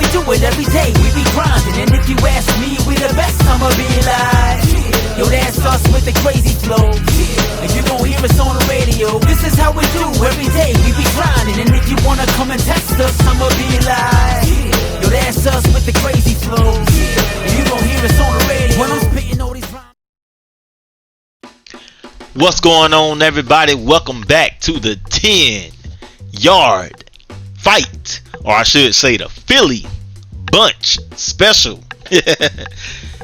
We do it every day, we be grinding. And if you ask me, we the best, I'ma be like, yo, that's us with the crazy flow. And you gon' hear us on the radio. This is how we do every day, we be grinding. And if you wanna come and test us, I'ma be like, yo, that's us with the crazy flow. And you gon' hear us on the radio when I'm spitting all these rhymes. What's going on, everybody? Welcome back to the 10-yard fight, or I should say the Philly Bunch special.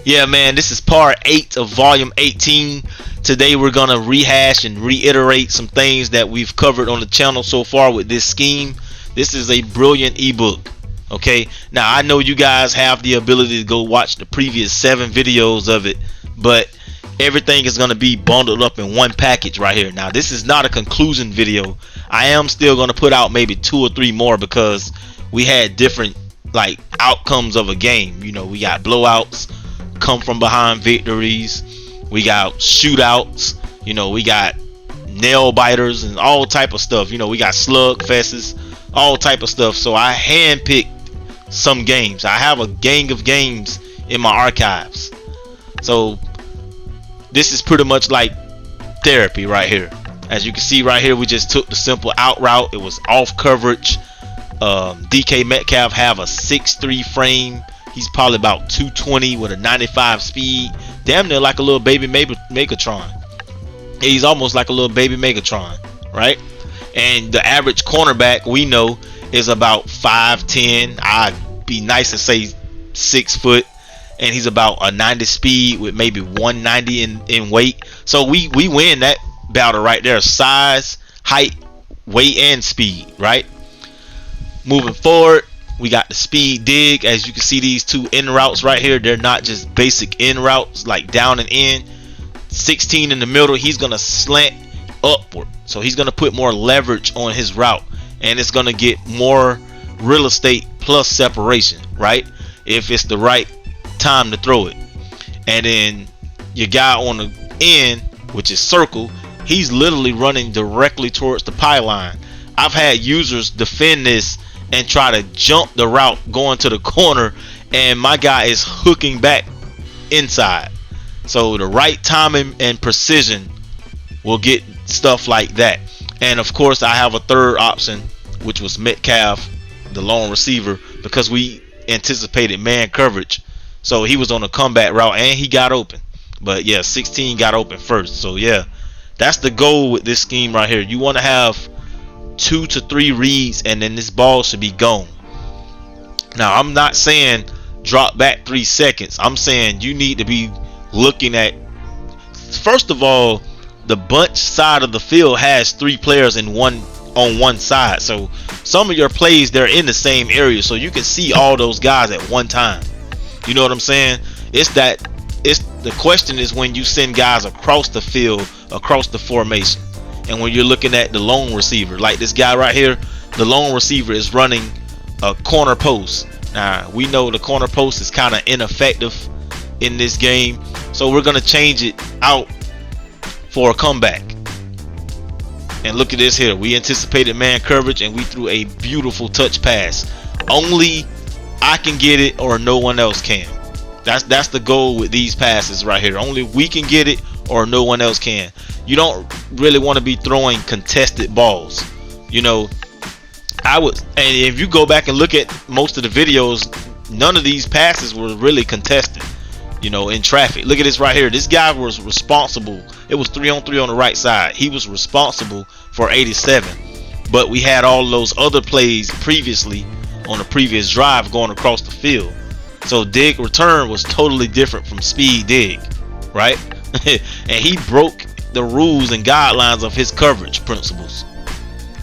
Yeah, man, this is part 8 of volume 18. Today we're gonna rehash and reiterate some things that we've covered on the channel so far with this scheme. This is a brilliant ebook. Okay, now I know you guys have the ability to go watch the previous 7 videos of it, but everything is going to be bundled up in one package right here. Now, this is not a conclusion video. I am still going to put out maybe 2 or 3 more because we had different like outcomes of a game. You know, we got blowouts, come from behind victories, we got shootouts, you know, we got nail biters and all type of stuff. You know, we got slug fests, all type of stuff. So I handpicked some games. I have a gang of games in my archives. So this is pretty much like therapy right here. As you can see right here, we just took the simple out route. It was off coverage. DK Metcalf have a 6'3 frame. He's probably about 220 with a 95 speed. Damn near like a little baby Megatron. He's almost like a little baby Megatron, right? And the average cornerback we know is about 5'10. I'd be nice to say 6 foot. And he's about a 90 speed with maybe 190 in weight. So we win that battle right there. Size, height, weight, and speed, right? Moving forward, we got the speed dig. As you can see, these 2 in routes right here, they're not just basic in routes like down and in. 16 in the middle, he's going to slant upward. So he's going to put more leverage on his route. And it's going to get more real estate plus separation, right? If it's the right time to throw it. And then your guy on the end, which is circle, he's literally running directly towards the pylon. I've had users defend this and try to jump the route going to the corner, and my guy is hooking back inside. So the right timing and precision will get stuff like that. And of course I have a third option, which was Metcalf, the lone receiver, because we anticipated man coverage. So he was on a comeback route and he got open. But yeah, 16 got open first. So yeah, that's the goal with this scheme right here. You want to have 2 to 3 reads and then this ball should be gone. Now, I'm not saying drop back 3 seconds. I'm saying you need to be looking at, first of all, the bunch side of the field has 3 players on one side. So some of your plays, they're in the same area. So you can see all those guys at one time. You know what I'm saying? The question is when you send guys across the field, across the formation, and when you're looking at the lone receiver, like this guy right here, the lone receiver is running a corner post. Now we know the corner post is kind of ineffective in this game, so we're gonna change it out for a comeback. And look at this here. We anticipated man coverage and we threw a beautiful touch pass. Only I can get it or no one else can. That's the goal with these passes right here. Only we can get it or no one else can. You don't really want to be throwing contested balls. You know, and if you go back and look at most of the videos, none of these passes were really contested, you know, in traffic. Look at this right here. This guy was responsible. It was 3-on-3 on the right side. He was responsible for 87. But we had all those other plays previously on the previous drive going across the field. So dig return was totally different from speed dig, right? And he broke the rules and guidelines of his coverage principles.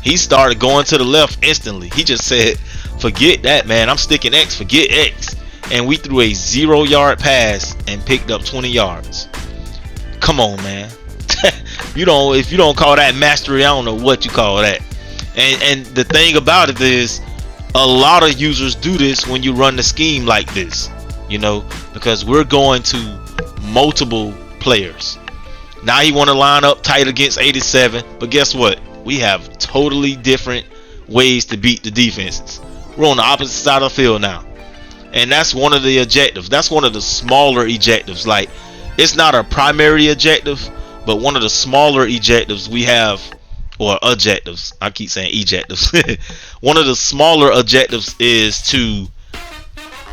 He started going to the left instantly. He just said, forget that, man, I'm sticking X, forget X. And we threw a 0-yard pass and picked up 20 yards. Come on, man. If you don't call that mastery, I don't know what you call that. And the thing about it is, a lot of users do this when you run the scheme like this, you know, because we're going to multiple players. Now he want to line up tight against 87, but guess what? We have totally different ways to beat the defenses. We're on the opposite side of the field now. and that's one of the objectives. That's one of the smaller objectives. Like, it's not a primary objective, but one of the smaller objectives we have, or objectives. I keep saying ejectives. One of the smaller objectives is to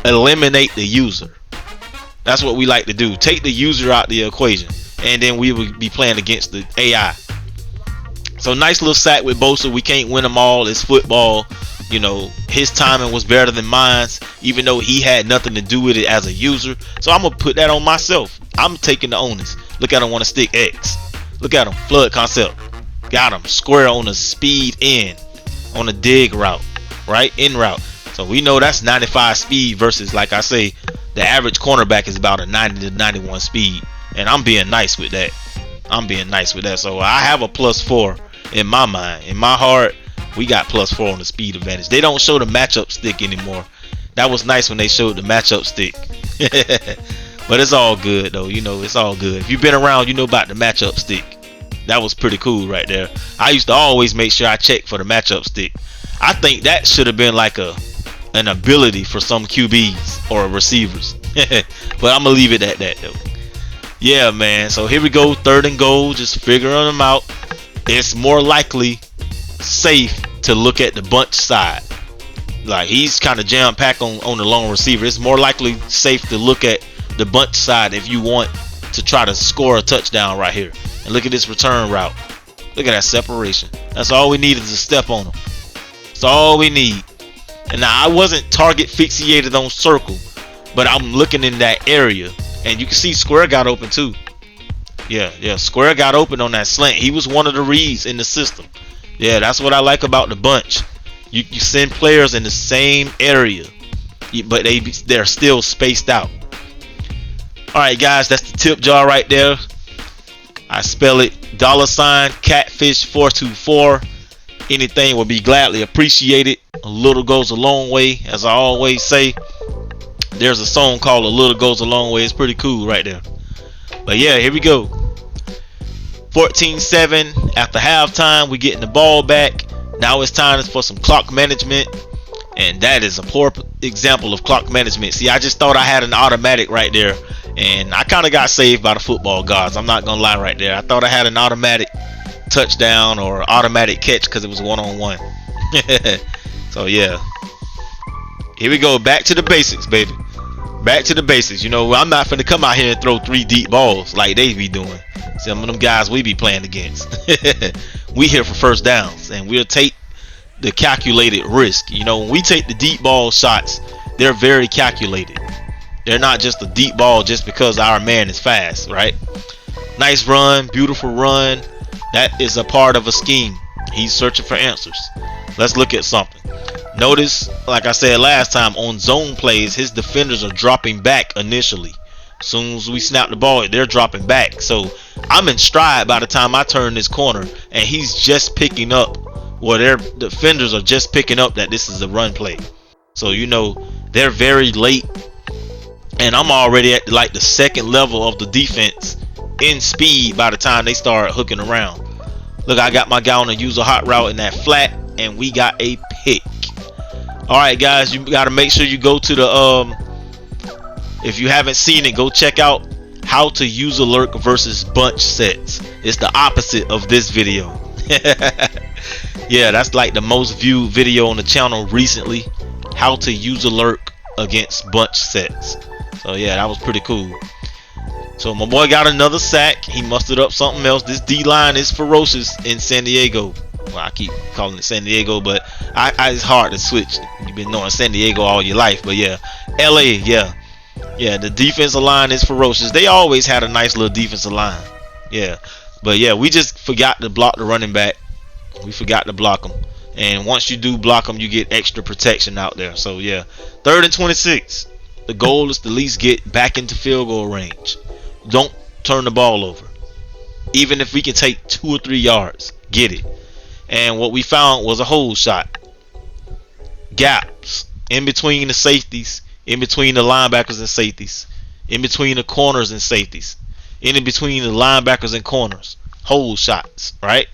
eliminate the user. That's what we like to do. Take the user out the equation, and then we would be playing against the AI. So nice little sack with Bosa. We can't win them all. It's football. You know, his timing was better than mine, even though he had nothing to do with it as a user. So I'm gonna put that on myself. I'm taking the onus. Look at him on a stick X. Look at him, flood concept. Got him square on the speed in, on the dig route, right? In route. So we know that's 95 speed versus, like I say, the average cornerback is about a 90 to 91 speed. And I'm being nice with that. I'm being nice with that. So I have a +4 in my mind. In my heart, we got +4 on the speed advantage. They don't show the matchup stick anymore. That was nice when they showed the matchup stick. But it's all good though. You know, it's all good. If you've been around, you know about the matchup stick. That was pretty cool right there. I used to always make sure I check for the matchup stick. I think that should have been like an ability for some QBs or receivers. But I'm gonna leave it at that though. Yeah, man. So here we go, 3rd and goal. Just figuring them out. It's more likely safe to look at the bunch side. Like, he's kind of jam packed on the long receiver. It's more likely safe to look at the bunch side if you want to try to score a touchdown right here. And look at this return route. Look at that separation. That's all we need is a step on him. That's all we need. And now I wasn't target fixated on circle, but I'm looking in that area. And you can see Square got open too. Yeah, Square got open on that slant. He was one of the reads in the system. Yeah, that's what I like about the bunch. You send players in the same area, but they're still spaced out. Alright guys, that's the tip jar right there. I spell it $catfish424. Anything will be gladly appreciated. A little goes a long way, as I always say. There's a song called "A Little Goes a Long Way." It's pretty cool right there. But yeah, here we go. 14-7 after halftime. We getting the ball back. Now it's time for some clock management, and that is a poor example of clock management. See, I just thought I had an automatic right there, and I kind of got saved by the football gods. I'm not gonna lie right there. I thought I had an automatic touchdown or automatic catch because it was one-on-one. So yeah, here we go. Back to the basics, baby. Back to the basics. You know, I'm not finna come out here and throw 3 deep balls like they be doing. Some of them guys we be playing against. We here for first downs, and we'll take the calculated risk. You know, when we take the deep ball shots, they're very calculated. They're not just a deep ball just because our man is fast, right? Nice run, beautiful run. That is a part of a scheme. He's searching for answers. Let's look at something. Notice, like I said last time, on zone plays, his defenders are dropping back initially. As soon as we snap the ball, they're dropping back. So I'm in stride by the time I turn this corner, and he's just picking up, well, their defenders are just picking up that this is a run play. So, you know, they're very late, and I'm already at like the 2nd level of the defense in speed by the time they start hooking around. Look, I got my guy on the user hot route in that flat, and we got a pick. Alright guys, you got to make sure you go to the if you haven't seen it, go check out how to use a lurk versus bunch sets. It's the opposite of this video. Yeah, that's like the most viewed video on the channel recently. How to use a lurk against bunch sets. So yeah, that was pretty cool. So my boy got another sack. He mustered up something else. This D-line is ferocious in San Diego. Well, I keep calling it San Diego, but it's hard to switch. You've been knowing San Diego all your life, but yeah, LA, yeah, the defensive line is ferocious. They always had a nice little defensive line, yeah, but yeah, we just forgot to block the running back. We forgot to block him, and once you do block him, you get extra protection out there. So yeah, 3rd and 26. The goal is to at least get back into field goal range. Don't turn the ball over. Even if we can take 2 or 3 yards, get it. And what we found was a hole shot. Gaps in between the safeties, in between the linebackers and safeties, in between the corners and safeties, in between the linebackers and corners. Hole shots, right?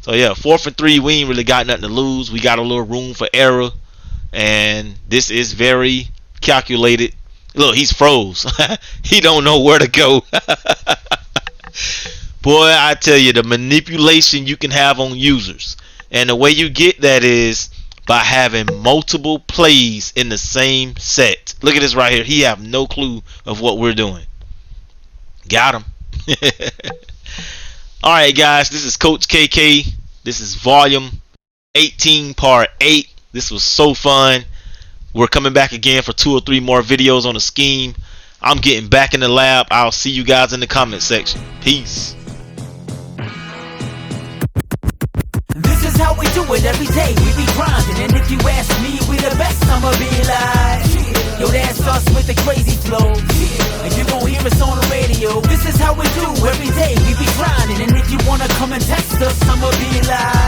So yeah, 4th and 3, we ain't really got nothing to lose. We got a little room for error. and this is very calculated. Look, he's froze. He don't know where to go. Boy, I tell you, the manipulation you can have on users, and the way you get that is by having multiple plays in the same set. Look at this right here. He have no clue of what we're doing. Got him. Alright guys, this is Coach KK. This is volume 18 part 8. This was so fun. We're coming back again for 2 or 3 more videos on the scheme. I'm getting back in the lab. I'll see you guys in the comment section. Peace. This is how we do it every day. We be grinding, and if you ask me, we the best. I'ma be like, yo, that's us with the crazy flow. And you gon' hear us on the radio. This is how we do every day. We be grinding, and if you wanna come and test us, I'ma be like.